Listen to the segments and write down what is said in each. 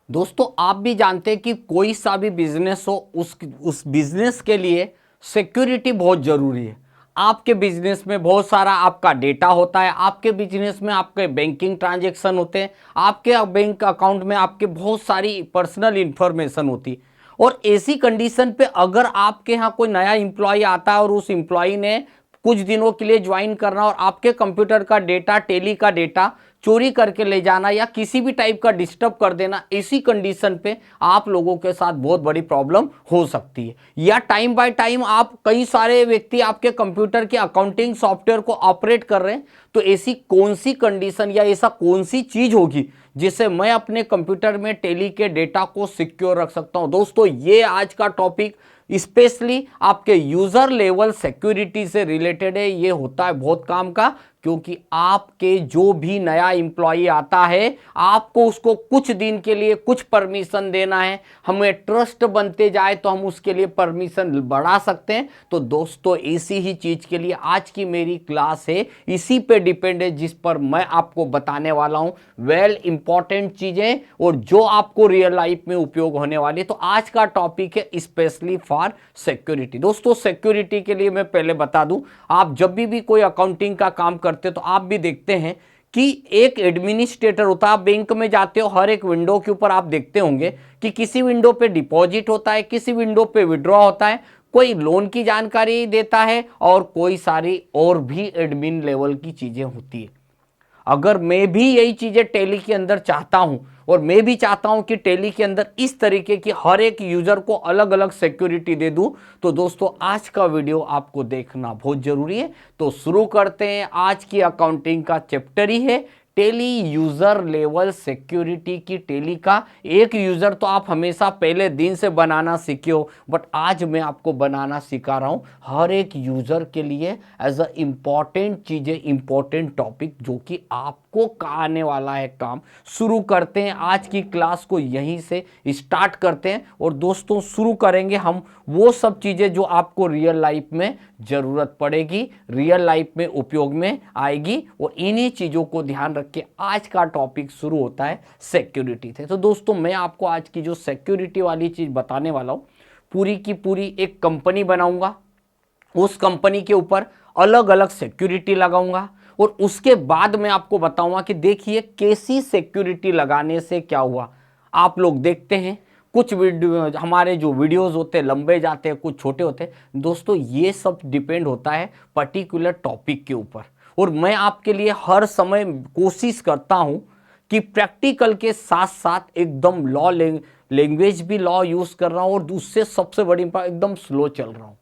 दोस्तों आप भी जानते हैं कि कोई सा भी बिजनेस हो उस बिजनेस के लिए सिक्योरिटी बहुत जरूरी है। आपके बिजनेस में बहुत सारा आपका डेटा होता है, आपके बिजनेस में आपके बैंकिंग ट्रांजैक्शन होते हैं, आपके बैंक अकाउंट में आपके बहुत सारी पर्सनल इंफॉर्मेशन होती है। और ऐसी कंडीशन पे अगर आपके यहाँ कोई नया एम्प्लॉय आता है और उस एम्प्लॉय ने कुछ दिनों के लिए ज्वाइन करना और आपके कंप्यूटर का डेटा, टेली का डेटा चोरी करके ले जाना या किसी भी टाइप का डिस्टर्ब कर देना, इसी कंडीशन पे आप लोगों के साथ बहुत बड़ी प्रॉब्लम हो सकती है। या टाइम बाय टाइम आप कई सारे व्यक्ति आपके कंप्यूटर के अकाउंटिंग सॉफ्टवेयर को ऑपरेट कर रहे हैं, तो ऐसी कौन सी कंडीशन या ऐसा कौन सी चीज होगी जिससे मैं अपने कंप्यूटर में टेली के डेटा को सिक्योर रख सकता हूं। दोस्तों ये आज का टॉपिक स्पेशली आपके यूजर लेवल सिक्योरिटी से रिलेटेड है। ये होता है बहुत काम का, क्योंकि आपके जो भी नया एम्प्लॉय आता है आपको उसको कुछ दिन के लिए कुछ परमिशन देना है। हमें ट्रस्ट बनते जाए तो हम उसके लिए परमिशन बढ़ा सकते हैं। तो दोस्तों इसी ही चीज के लिए आज की मेरी क्लास है, इसी पे डिपेंड है, जिस पर मैं आपको बताने वाला हूं वेल इंपॉर्टेंट चीजें और जो आपको रियल लाइफ में उपयोग होने वाली है। तो आज का टॉपिक है स्पेशली फॉर सिक्योरिटी। दोस्तों सिक्योरिटी के लिए मैं पहले बता दूं, आप जब भी कोई अकाउंटिंग का काम करते तो आप भी देखते हैं कि एक एडमिनिस्ट्रेटर होता है। आप बैंक में जाते हो, हर एक विंडो के ऊपर आप देखते होंगे कि किसी विंडो पे डिपॉजिट होता है, किसी विंडो पे विड्रॉ होता है, कोई लोन की जानकारी देता है और कोई सारी और भी एडमिन लेवल की चीजें होती है। अगर मैं भी यही चीजें टेली के अंदर चाहता हूं और मैं भी चाहता हूं कि टेली के अंदर इस तरीके की हर एक यूजर को अलग अलग सिक्योरिटी दे दूं, तो दोस्तों आज का वीडियो आपको देखना बहुत जरूरी है। तो शुरू करते हैं। आज की अकाउंटिंग का चैप्टर ही है टेली यूजर लेवल सिक्योरिटी की। टेली का एक यूजर तो आप हमेशा पहले दिन से बनाना सीखे हो, बट आज मैं आपको बनाना सिखा रहा हूं हर एक यूजर के लिए एज अ इंपॉर्टेंट चीजें, इंपॉर्टेंट टॉपिक जो कि आपको आने वाला है काम। शुरू करते हैं आज की क्लास को, यहीं से स्टार्ट करते हैं। और दोस्तों शुरू करेंगे हम वो सब चीजें जो आपको रियल लाइफ में जरूरत पड़ेगी, रियल लाइफ में उपयोग में आएगी, और इन्हीं चीजों को ध्यान रख के आज का टॉपिक शुरू होता है सिक्योरिटी से। तो दोस्तों मैं आपको आज की जो सिक्योरिटी वाली चीज बताने वाला हूं, पूरी की पूरी एक कंपनी बनाऊंगा, उस कंपनी के ऊपर अलग अलग सिक्योरिटी लगाऊंगा और उसके बाद मैं आपको बताऊंगा कि देखिए कैसी सिक्योरिटी लगाने से क्या हुआ। आप लोग देखते हैं कुछ वीडियो, हमारे जो वीडियोस होते हैं लंबे जाते हैं, कुछ छोटे होते हैं। दोस्तों ये सब डिपेंड होता है पर्टिकुलर टॉपिक के ऊपर, और मैं आपके लिए हर समय कोशिश करता हूं कि प्रैक्टिकल के साथ साथ एकदम लॉ लैंग्वेज भी लॉ यूज कर रहा हूं, और उससे सबसे बड़ी एकदम स्लो चल रहा हूं।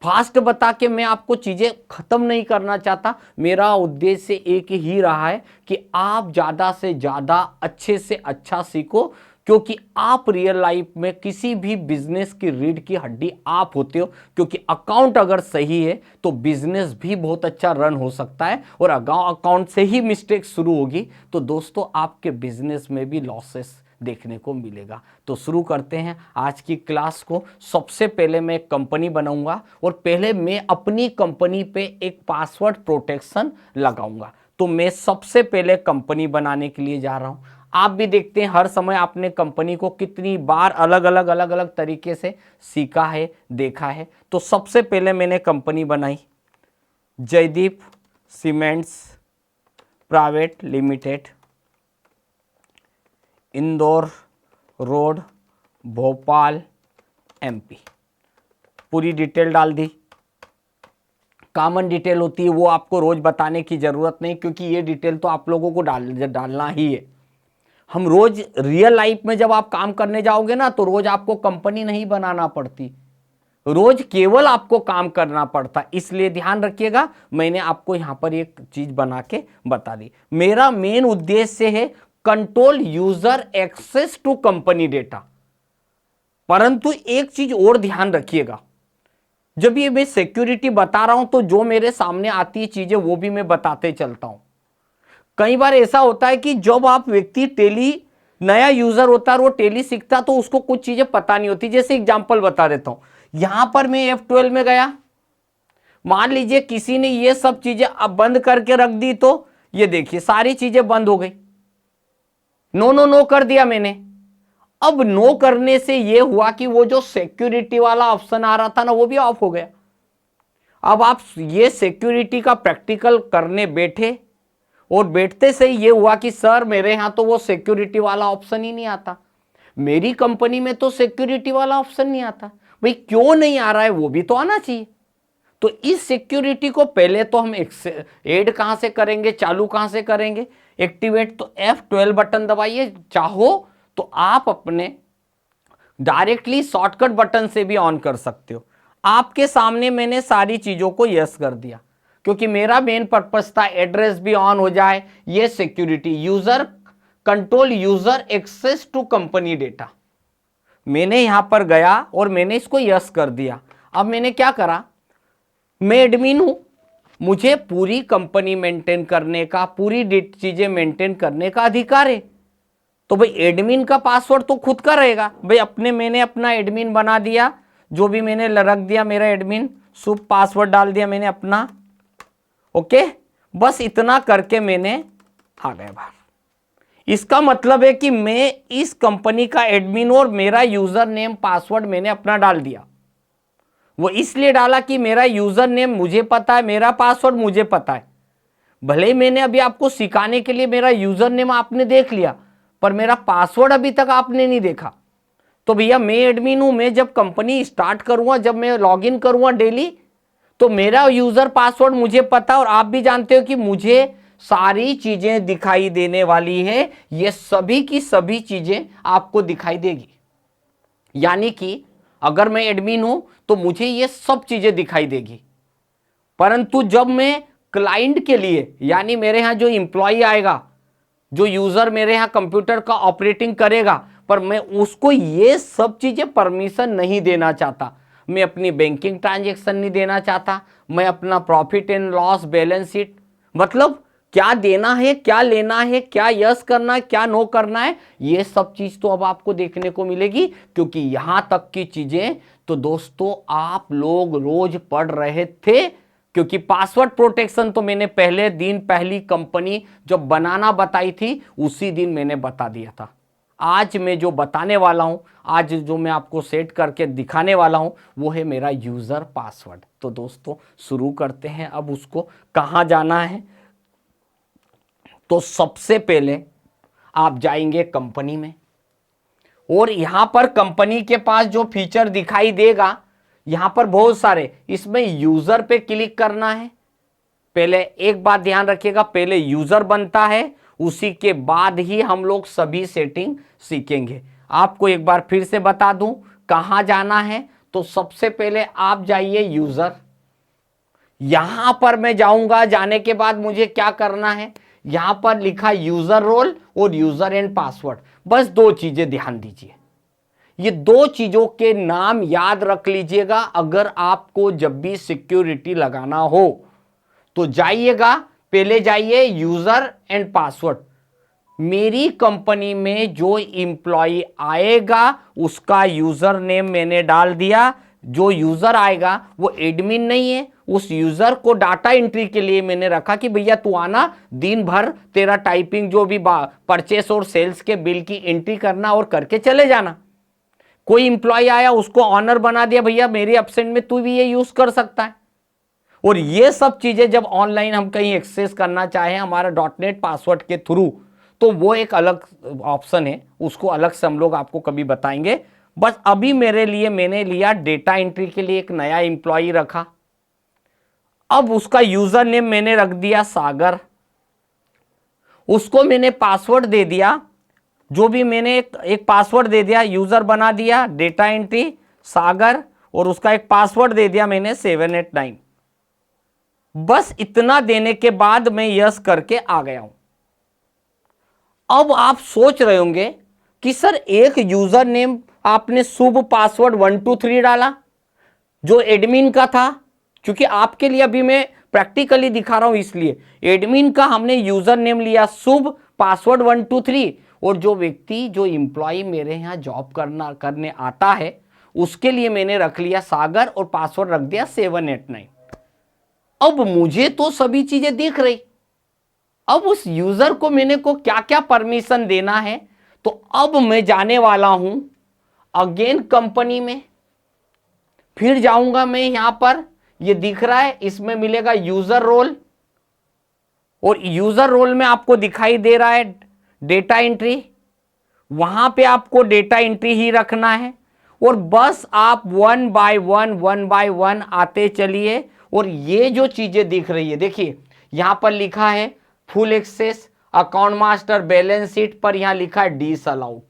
फास्ट बता के मैं आपको चीजें खत्म नहीं करना चाहता। मेरा उद्देश्य एक ही रहा है कि आप ज्यादा से ज्यादा अच्छे से अच्छा सीखो, क्योंकि आप रियल लाइफ में किसी भी बिजनेस की रीढ़ की हड्डी आप होते हो। क्योंकि अकाउंट अगर सही है तो बिजनेस भी बहुत अच्छा रन हो सकता है, और अकाउंट से ही मिस्टेक शुरू होगी तो दोस्तों आपके बिजनेस में भी लॉसेस देखने को मिलेगा। तो शुरू करते हैं आज की क्लास को। सबसे पहले मैं एक कंपनी बनाऊंगा और पहले मैं अपनी कंपनी पे एक पासवर्ड प्रोटेक्शन लगाऊंगा। तो मैं सबसे पहले कंपनी बनाने के लिए जा रहा हूं। आप भी देखते हैं हर समय आपने कंपनी को कितनी बार अलग अलग तरीके से सीखा है, देखा है। तो सबसे पहले मैंने कंपनी बनाई Jaideep cements private limited, Indore road, Bhopal, MP. पूरी डिटेल डाल दी। कॉमन डिटेल होती है वो आपको रोज बताने की जरूरत नहीं, क्योंकि ये डिटेल तो आप लोगों को डालना ही है। हम रोज रियल लाइफ में जब आप काम करने जाओगे ना, तो रोज आपको कंपनी नहीं बनाना पड़ती, रोज केवल आपको काम करना पड़ता। इसलिए ध्यान रखिएगा, मैंने आपको यहां पर एक चीज बना के बता दी। मेरा मेन उद्देश्य है control user access to company data. परंतु एक चीज और ध्यान रखिएगा, जब ये मैं सिक्योरिटी बता रहा हूं तो जो मेरे सामने आती है चीजें वो भी मैं बताते चलता हूं। कई बार ऐसा होता है कि जब आप व्यक्ति टेली नया यूजर होता है और वो टेली सीखता तो उसको कुछ चीजें पता नहीं होती। जैसे एग्जांपल बता देता हूं, यहां पर मैं F12 में गया, मान लीजिए किसी ने ये सब चीजें अब बंद करके रख दी, तो ये देखिए सारी चीजें बंद हो गई। नो नो नो कर दिया मैंने, अब नो करने से ये हुआ कि वो जो सिक्योरिटी वाला ऑप्शन आ रहा था ना वो भी ऑफ हो गया। अब आप ये सिक्योरिटी का प्रैक्टिकल करने बैठे और बैठते से ये हुआ कि सर मेरे यहां तो वो सिक्योरिटी वाला ऑप्शन ही नहीं आता, मेरी कंपनी में तो सिक्योरिटी वाला ऑप्शन नहीं आता। भाई क्यों नहीं आ रहा है, वो भी तो आना चाहिए। तो इस सिक्योरिटी को पहले तो हम ऐड कहां से करेंगे, चालू कहां से करेंगे, एक्टिवेट। तो F12 बटन दबाइए, चाहो तो आप अपने डायरेक्टली शॉर्टकट बटन से भी ऑन कर सकते हो। आपके सामने मैंने सारी चीजों को यस कर दिया, क्योंकि मेरा मेन पर्पस था एड्रेस भी ऑन हो जाए, ये security, user control, user access to company data. मैंने यहां पर गया और मैंने इसको यस कर दिया। अब मैंने क्या करा, मैं एडमिन हूं, मुझे पूरी कंपनी मेंटेन करने का, पूरी चीजें मेंटेन करने का अधिकार है। तो भाई एडमिन का पासवर्ड तो खुद का रहेगा। भाई मैंने अपना एडमिन बना दिया, जो भी मैंने रख दिया मेरा एडमिन, शुभ पासवर्ड डाल दिया मैंने अपना। ओके, बस इतना करके मैंने आ गया बाहर। इसका मतलब है कि मैं इस कंपनी का एडमिन और मेरा यूजर नेम पासवर्ड मैंने अपना डाल दिया। वो इसलिए डाला कि मेरा यूजर नेम मुझे पता है, मेरा पासवर्ड मुझे पता है। भले ही मैंने अभी आपको सिखाने के लिए मेरा यूजर नेम आपने देख लिया, पर मेरा पासवर्ड अभी तक आपने नहीं देखा। तो भैया मैं एडमिन हूं, मैं जब कंपनी स्टार्ट करूंगा, जब मैं लॉगिन करूंगा डेली, तो मेरा यूजर पासवर्ड मुझे पता, और आप भी जानते हो कि मुझे सारी चीजें दिखाई देने वाली है। ये सभी की सभी चीजें आपको दिखाई देगी। यानी कि अगर मैं एडमिन हूं तो मुझे ये सब चीजें दिखाई देगी। परंतु जब मैं क्लाइंट के लिए, यानी मेरे यहां जो इंप्लॉय आएगा, जो यूजर मेरे यहां कंप्यूटर का ऑपरेटिंग करेगा, पर मैं उसको ये सब चीजें परमिशन नहीं देना चाहता। मैं अपनी बैंकिंग ट्रांजैक्शन नहीं देना चाहता, मैं अपना profit and loss balance sheet, मतलब क्या देना है, क्या लेना है, क्या यस करना है, क्या नो करना है, ये सब चीज तो अब आपको देखने को मिलेगी। क्योंकि यहां तक की चीजें तो दोस्तों आप लोग रोज पढ़ रहे थे, क्योंकि पासवर्ड प्रोटेक्शन तो मैंने पहले दिन, पहली कंपनी जब बनाना बताई थी उसी दिन मैंने बता दिया था। आज मैं जो बताने वाला हूं, आज जो मैं आपको सेट करके दिखाने वाला हूं, वो है मेरा यूजर पासवर्ड। तो दोस्तों शुरू करते हैं। अब उसको कहां जाना है, तो सबसे पहले आप जाएंगे कंपनी में, और यहां पर कंपनी के पास जो फीचर दिखाई देगा, यहां पर बहुत सारे, इसमें यूजर पे क्लिक करना है। पहले एक बात ध्यान रखिएगा, पहले यूजर बनता है, उसी के बाद ही हम लोग सभी सेटिंग सीखेंगे। आपको एक बार फिर से बता दूं कहां जाना है। तो सबसे पहले आप जाइए यूजर, यहां पर मैं जाऊंगा। जाने के बाद मुझे क्या करना है, यहां पर लिखा यूजर रोल और यूजर एंड पासवर्ड, बस दो चीजें ध्यान दीजिए। ये दो चीजों के नाम याद रख लीजिएगा। अगर आपको जब भी सिक्योरिटी लगाना हो तो जाइएगा, पहले जाइए यूजर एंड पासवर्ड। मेरी कंपनी में जो इंप्लॉय आएगा उसका यूजर नेम मैंने डाल दिया। जो यूजर आएगा वो एडमिन नहीं है, उस यूजर को डाटा एंट्री के लिए मैंने रखा कि भैया तू आना, दिन भर तेरा टाइपिंग, जो भी परचेस और सेल्स के बिल की एंट्री करना और करके चले जाना। कोई इंप्लॉय आया उसको ऑनर बना दिया, भैया मेरी एब्सेंट में तू भी ये यूज कर सकता है। और ये सब चीजें जब ऑनलाइन हम कहीं एक्सेस करना चाहें हमारा .NET पासवर्ड के थ्रू, तो वो एक अलग ऑप्शन है, उसको अलग से हम लोग आपको कभी बताएंगे। बस अभी मेरे लिए मैंने लिया डेटा एंट्री के लिए एक नया इंप्लॉय रखा। अब उसका यूजर नेम मैंने रख दिया सागर, उसको मैंने पासवर्ड दे दिया, जो भी मैंने एक पासवर्ड दे दिया, यूजर बना दिया डेटा एंट्री सागर, और उसका एक पासवर्ड दे दिया मैंने 789। बस इतना देने के बाद मैं यस करके आ गया हूं। अब आप सोच रहे होंगे कि सर एक यूजर नेम आपने शुभ पासवर्ड 123 डाला जो एडमिन का था, क्योंकि आपके लिए अभी मैं प्रैक्टिकली दिखा रहा हूं, इसलिए एडमिन का हमने यूजर नेम लिया शुभ, पासवर्ड 123, और जो व्यक्ति, जो इंप्लॉय मेरे यहां जॉब करने आता है उसके लिए मैंने रख लिया सागर और पासवर्ड रख दिया 789। अब मुझे तो सभी चीजें दिख रही। अब उस यूजर को मैंने को क्या क्या परमिशन देना है, तो अब मैं जाने वाला हूं अगेन कंपनी में, फिर जाऊंगा मैं यहां पर, ये दिख रहा है, इसमें मिलेगा यूजर रोल, और यूजर रोल में आपको दिखाई दे रहा है डेटा एंट्री, वहां पे आपको डेटा एंट्री ही रखना है, और बस आप वन बाय वन आते चलिए। और ये जो चीजें दिख रही है, देखिए यहां पर लिखा है full access, account master, balance sheet, पर यहां लिखा है डिसअलाउ,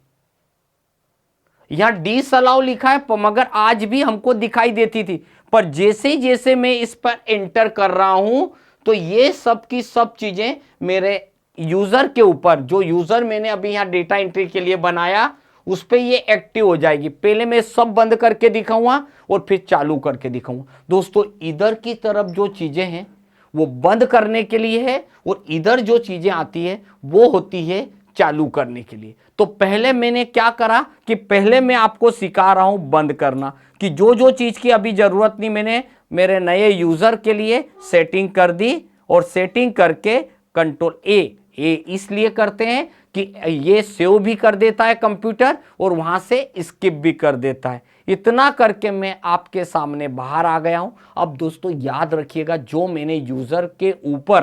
यहां डिसअलाउ लिखा है, मगर आज भी हमको दिखाई देती थी, पर जैसे जैसे मैं इस पर एंटर कर रहा हूं तो ये सब की सब चीजें मेरे यूजर के ऊपर, जो यूजर मैंने अभी यहां डेटा एंट्री के लिए बनाया उस पे ये एक्टिव हो जाएगी। पहले मैं सब बंद करके दिखाऊंगा और फिर चालू करके दिखाऊंगा। दोस्तों इधर की तरफ जो चीजें हैं वो बंद करने के लिए है, और इधर जो चीजें आती है वो होती है चालू करने के लिए। तो पहले मैंने क्या करा कि पहले मैं आपको सिखा रहा हूं बंद करना, कि जो जो चीज की अभी जरूरत नहीं मैंने मेरे नए यूजर के लिए सेटिंग कर दी, और सेटिंग करके कंट्रोल ए इसलिए करते हैं कि ये सेव भी कर देता है कंप्यूटर और वहां से स्किप भी कर देता है। इतना करके मैं आपके सामने बाहर आ गया हूं। अब दोस्तों याद रखिएगा, जो मैंने यूजर के ऊपर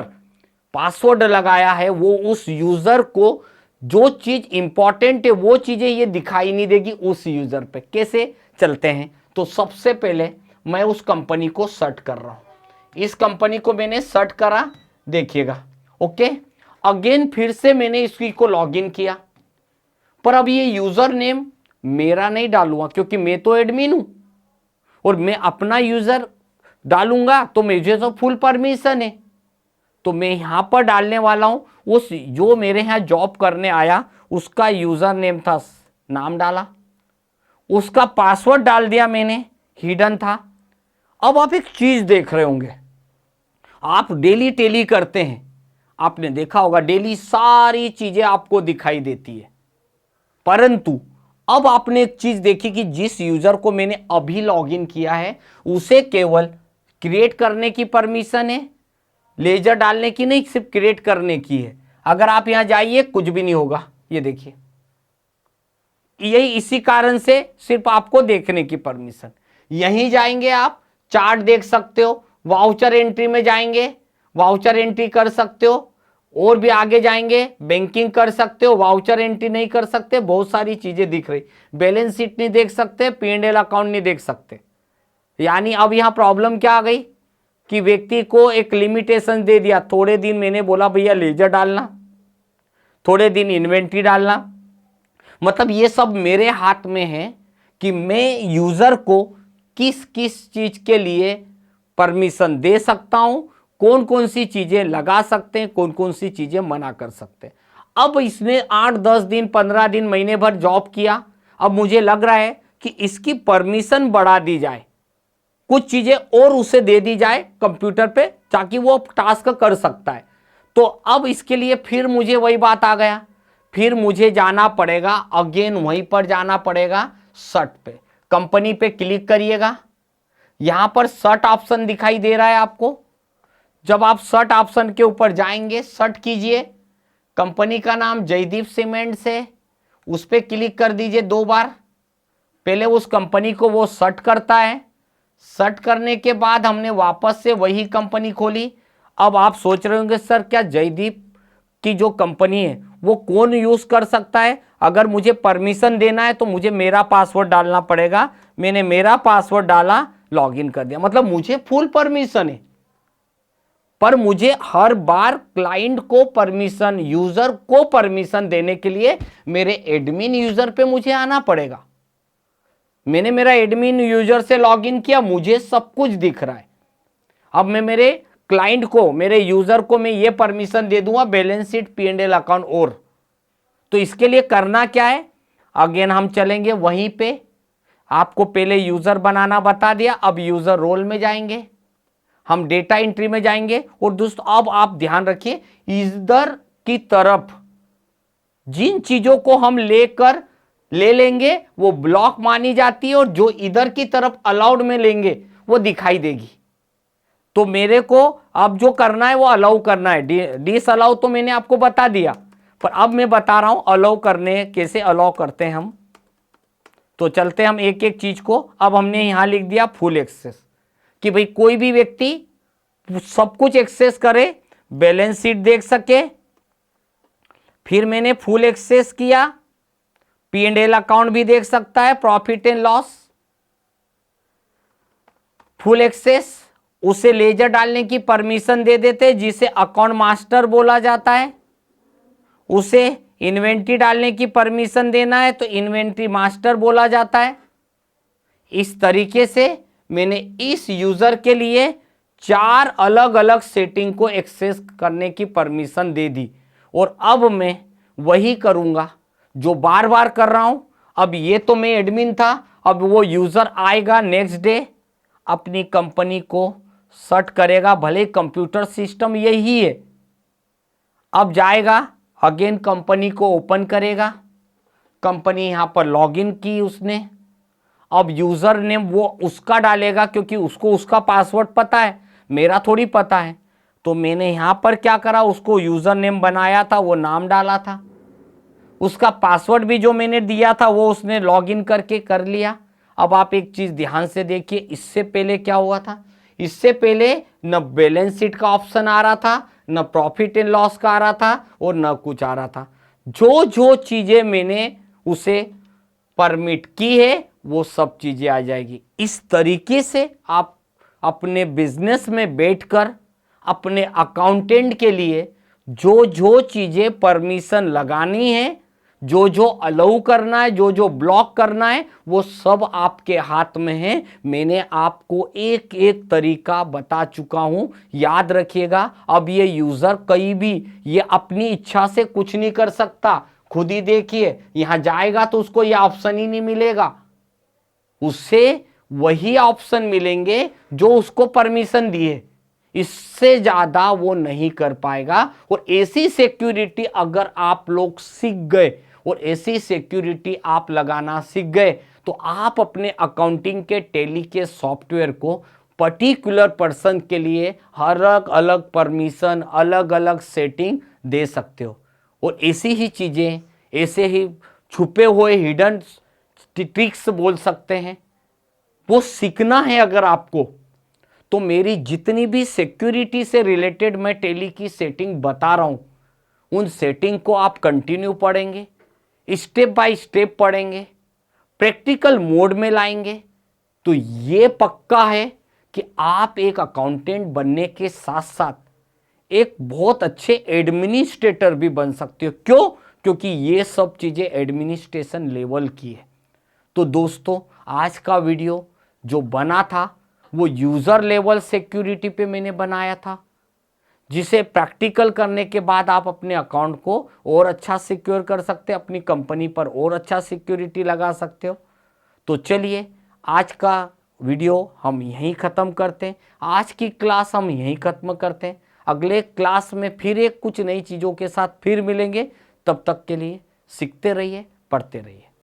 पासवर्ड लगाया है वो उस यूजर को जो चीज इंपॉर्टेंट है वो चीजें ये दिखाई नहीं देगी उस यूजर पे। कैसे चलते हैं, तो सबसे पहले मैं उस कंपनी को सर्च कर रहा हूं। इस कंपनी को मैंने सर्च करा, देखिएगा, ओके। अगेन फिर से मैंने इसकी को लॉगिन किया, पर अब ये यूजर नेम मेरा नहीं डालूंगा क्योंकि मैं तो एडमिन हूं, और मैं अपना यूजर डालूंगा तो मुझे तो फुल परमिशन है। तो मैं यहां पर डालने वाला हूं उस जो मेरे यहां जॉब करने आया उसका यूजर नेम था, नाम डाला, उसका पासवर्ड डाल दिया मैंने, हिडन था। अब आप एक चीज देख रहे होंगे, आप डेली टेली करते हैं, आपने देखा होगा डेली सारी चीजें आपको दिखाई देती है, परंतु अब आपने एक चीज देखी कि जिस यूजर को मैंने अभी लॉगिन किया है उसे केवल क्रिएट करने की परमिशन है, लेजर डालने की नहीं, सिर्फ क्रिएट करने की है। अगर आप यहां जाइए कुछ भी नहीं होगा, ये देखिए, यही इसी कारण से सिर्फ आपको देखने की परमिशन। यहीं जाएंगे आप चार्ट देख सकते हो, वाउचर एंट्री में जाएंगे वाउचर एंट्री कर सकते हो, और भी आगे जाएंगे बैंकिंग कर सकते हो, वाउचर एंट्री नहीं कर सकते, बहुत सारी चीजें दिख रही, बैलेंस शीट नहीं देख सकते, P&L अकाउंट नहीं देख सकते। यानी अब यहां प्रॉब्लम क्या आ गई कि व्यक्ति को एक लिमिटेशन दे दिया, थोड़े दिन मैंने बोला भैया लेजर डालना, थोड़े दिन इन्वेंट्री डालना, मतलब ये सब मेरे हाथ में है कि मैं यूजर को किस किस चीज के लिए परमिशन दे सकता हूं, कौन कौन सी चीजें लगा सकते हैं, कौन कौन सी चीजें मना कर सकते हैं। अब इसने 8-10 दिन 15 दिन महीने भर जॉब किया, अब मुझे लग रहा है कि इसकी परमिशन बढ़ा दी जाए, कुछ चीजें और उसे दे दी जाए कंप्यूटर पे ताकि वो टास्क कर सकता है। तो अब इसके लिए फिर मुझे वही बात आ गया, फिर मुझे जाना पड़ेगा अगेन, वहीं पर जाना पड़ेगा सर्च पे, कंपनी पे क्लिक करिएगा, यहां पर सर्च ऑप्शन दिखाई दे रहा है आपको। जब आप सर्च ऑप्शन के ऊपर जाएंगे, सर्च कीजिए, कंपनी का नाम जयदीप सीमेंट्स है, उस पर क्लिक कर दीजिए 2 बार। पहले उस कंपनी को वो सर्च करता है, सर्च करने के बाद हमने वापस से वही कंपनी खोली। अब आप सोच रहे होंगे सर क्या जयदीप की जो कंपनी है वो कौन यूज कर सकता है, अगर मुझे परमिशन देना है तो मुझे मेरा पासवर्ड डालना पड़ेगा। मैंने मेरा पासवर्ड डाला, लॉगिन कर दिया, मतलब मुझे फुल परमिशन है, पर मुझे हर बार क्लाइंट को परमिशन, यूजर को परमिशन देने के लिए मेरे एडमिन यूजर पे मुझे आना पड़ेगा। मैंने मेरा एडमिन यूजर से लॉगिन किया, मुझे सब कुछ दिख रहा है। अब मैं मेरे क्लाइंट को, मेरे यूजर को मैं ये परमिशन दे दूंगा बैलेंस शीट, P&L अकाउंट, और तो इसके लिए करना क्या है, अगेन हम चलेंगे वहीं पे, आपको पहले यूजर बनाना बता दिया, अब यूजर रोल में जाएंगे, हम डेटा एंट्री में जाएंगे। और दोस्तों अब आप ध्यान रखिए, इधर की तरफ जिन चीजों को हम ले लेंगे वो ब्लॉक मानी जाती है, और जो इधर की तरफ अलाउड में लेंगे वो दिखाई देगी। तो मेरे को अब जो करना है वो अलाउ करना है, डिस अलाउ तो मैंने आपको बता दिया, पर अब मैं बता रहा हूं अलाउ करने, कैसे अलाउ करते हैं हम। तो चलते हम एक एक चीज को। अब हमने यहां लिख दिया फुल एक्सेस, कि भाई कोई भी व्यक्ति सब कुछ एक्सेस करे, बैलेंस शीट देख सके। फिर मैंने फुल एक्सेस किया, P&L अकाउंट भी देख सकता है, profit and loss. Full access, उसे लेजर डालने की परमिशन दे देते, जिसे अकाउंट मास्टर बोला जाता है। उसे इन्वेंट्री डालने की परमिशन देना है तो इन्वेंट्री मास्टर बोला जाता है। इस तरीके से मैंने इस यूजर के लिए 4 अलग अलग सेटिंग को एक्सेस करने की परमिशन दे दी। और अब मैं वही करूंगा जो बार बार कर रहा हूं। अब ये तो मैं एडमिन था, अब वो यूजर आएगा नेक्स्ट डे, अपनी कंपनी को सर्च करेगा, भले कंप्यूटर सिस्टम यही है। अब जाएगा, अगेन कंपनी को ओपन करेगा, कंपनी यहां पर लॉगिन की उसने। अब यूजर नेम वो उसका डालेगा, क्योंकि उसको उसका पासवर्ड पता है, मेरा थोड़ी पता है। तो मैंने यहां पर क्या करा, उसको यूजर नेम बनाया था, वो नाम डाला था। उसका पासवर्ड भी जो मैंने दिया था वो उसने लॉगिन करके कर लिया। अब आप एक चीज ध्यान से देखिए, इससे पहले क्या हुआ था। इससे पहले न बैलेंस शीट का ऑप्शन आ रहा था, न प्रॉफिट एंड लॉस का आ रहा था, और न कुछ आ रहा था। जो जो चीजें मैंने उसे परमिट की है वो सब चीजें आ जाएगी। इस तरीके से आप अपने बिजनेस में बैठकर अपने अकाउंटेंट के लिए जो जो चीजें परमिशन लगानी है, जो जो अलाउ करना है, जो जो ब्लॉक करना है, वो सब आपके हाथ में है। मैंने आपको एक एक तरीका बता चुका हूं, याद रखिएगा। अब ये यूजर कहीं भी ये अपनी इच्छा से कुछ नहीं कर सकता। खुद ही देखिए, यहां जाएगा तो उसको ये ऑप्शन ही नहीं मिलेगा, उससे वही ऑप्शन मिलेंगे जो उसको परमिशन दिए, इससे ज्यादा वो नहीं कर पाएगा। और ऐसी सिक्योरिटी अगर आप लोग सीख गए और ऐसी सिक्योरिटी आप लगाना सीख गए, तो आप अपने अकाउंटिंग के टैली के सॉफ्टवेयर को पर्टिकुलर पर्सन के लिए अलग अलग परमिशन, अलग अलग सेटिंग दे सकते हो। और ऐसी ही चीजें, ऐसे ही छुपे हुए हिडन ट्रिक्स बोल सकते हैं, वो सीखना है अगर आपको, तो मेरी जितनी भी सिक्योरिटी से रिलेटेड मैं टैली की सेटिंग बता रहा हूं, उन सेटिंग को आप कंटिन्यू पढ़ेंगे, स्टेप बाय स्टेप पढ़ेंगे, प्रैक्टिकल मोड में लाएंगे, तो ये पक्का है कि आप एक अकाउंटेंट बनने के साथ साथ एक बहुत अच्छे एडमिनिस्ट्रेटर भी बन सकते हो। क्यों? क्योंकि ये सब चीजें एडमिनिस्ट्रेशन लेवल की है। तो दोस्तों, आज का वीडियो जो बना था वो यूजर लेवल सिक्योरिटी पे मैंने बनाया था, जिसे प्रैक्टिकल करने के बाद आप अपने अकाउंट को और अच्छा सिक्योर कर सकते हैं, अपनी कंपनी पर और अच्छा सिक्योरिटी लगा सकते हो। तो चलिए, आज का वीडियो हम यहीं ख़त्म करते हैं, आज की क्लास हम यहीं ख़त्म करते हैं। अगले क्लास में फिर एक कुछ नई चीज़ों के साथ फिर मिलेंगे। तब तक के लिए सीखते रहिए, पढ़ते रहिए।